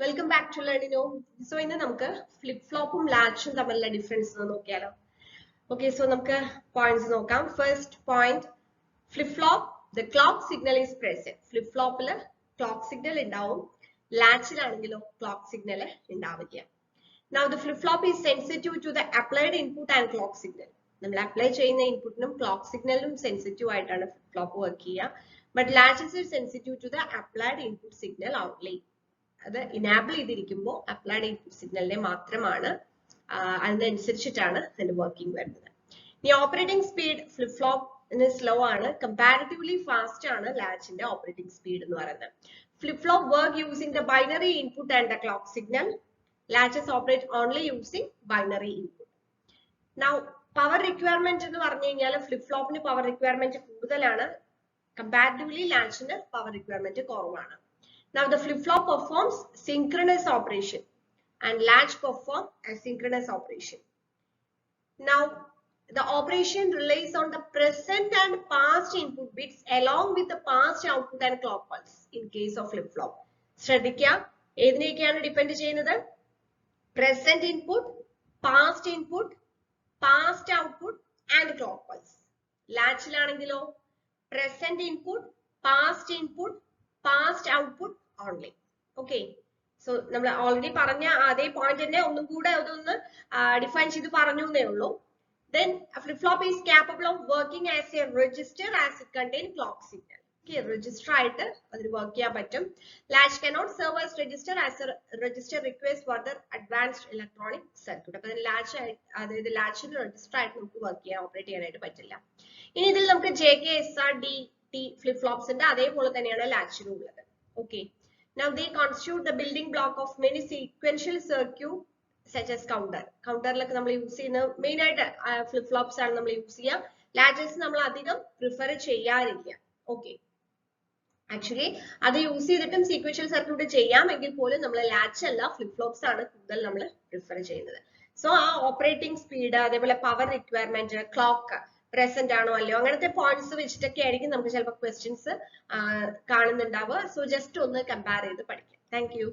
Welcome back to Learning. So in the flip-flop and latch difference. Okay, so points. First point, flip-flop, the clock signal is present. Flip-flop clock signal in down, latch clock signal in down. Now the flip-flop is sensitive to the applied input and clock signal. We apply input and clock signal sensitive flip-flop work here. But latches is sensitive to the applied input signal only. That enable ചെയ്തിരിക്കുമ്പോൾ applied input signal നെ മാത്രമാണ് അതിനനുസരിച്ചിട്ടാണ് അതിന്റെ working വരുന്നത്. ഈ operating speed flip ഫ്ലോപ്പിന് slow ആണ്, comparatively fast ആണ് ലാച്ചിന്റെ operating speed എന്ന് പറയുന്നത്. Flip flop work using the binary input and the clock signal. Latches operate only using binary input. Now power requirement എന്ന് പറഞ്ഞു കഴിഞ്ഞാൽ ഫ്ലിപ്പ് ഫ്ലോപ്പിന് പവർ റിക്വയർമെന്റ് കൂടുതലാണ്, കമ്പാരിറ്റീവ്ലി ലാച്ചിന് പവർ റിക്വയർമെന്റ് കുറവാണ്. Now the flip-flop performs synchronous operation and latch perform asynchronous operation. Now the operation relies on the present and past input bits along with the past output and clock pulse in case of flip-flop. ശ്രദ്ധിക്കുക, ഏതിനെയൊക്കെയാണ് depend ചെയ്യുന്നത്? Present input, past output and clock pulse. ലാച്ചിലാണെങ്കിലോ present input, past output only. Okay, so നമ്മൾ already പറഞ്ഞ അതേ point തന്നെ ഒന്നും കൂടെ അതൊന്ന് define ചെയ്ത് പറഞ്ഞു എന്നേ ഉള്ളൂ. Then a flip-flop is capable of working as a register as it contains clock signal. Okay, register ആയിട്ട് അതിന് വർക്ക് ചെയ്യാൻ പറ്റും. Latch cannot serve as register as a register requires further advanced electronic circuit. അപ്പോൾ latch അതായത് ലാച്ചിന് register ആയിട്ട് നമുക്ക് work ചെയ്യാൻ operate ചെയ്യാനായിട്ട് പറ്റില്ല. ഇനി ഇതിൽ നമുക്ക് JK/SR/DT flip-flops ഉണ്ട്, അതേപോലെ തന്നെയാണ് ലാച്ചിനും ഉള്ളത്. Okay, now they constitute the building block of many sequential circuit such as counter. Counterലൊക്കെ നമ്മൾ യൂസ് ചെയ്യുന്ന മെയിൻ ആയിട്ട് ഫ്ലിപ്പ് ഫ്ലോപ്സ് ആണ് നമ്മൾ യൂസ് ചെയ്യുക. ലാച്ചസ് നമ്മൾ അധികം പ്രിഫർ ചെയ്യാറില്ല. ഓക്കെ, ആക്ച്വലി അത് യൂസ് ചെയ്തിട്ടും സീക്വൻഷ്യൽ സർക്യൂട്ട് ചെയ്യാമെങ്കിൽ പോലും നമ്മൾ ലാച്ച് അല്ല ഫ്ലിപ്പ് ഫ്ലോപ്സ് ആണ് കൂടുതൽ നമ്മൾ പ്രിഫർ ചെയ്യുന്നത്. സോ ആ ഓപ്പറേറ്റിംഗ് സ്പീഡ്, അതേപോലെ പവർ റിക്വയർമെന്റ്, ക്ലോക്ക് പ്രസന്റ് ആണോ അല്ലയോ, അങ്ങനത്തെ പോയിന്റ്സ് വെച്ചിട്ടൊക്കെ ആയിരിക്കും നമുക്ക് ചിലപ്പോൾ ക്വസ്റ്റ്യൻസ് കാണുന്നുണ്ടാവുക. സോ ജസ്റ്റ് ഒന്ന് കമ്പയർ ചെയ്ത് പഠിക്കാം. Thank you.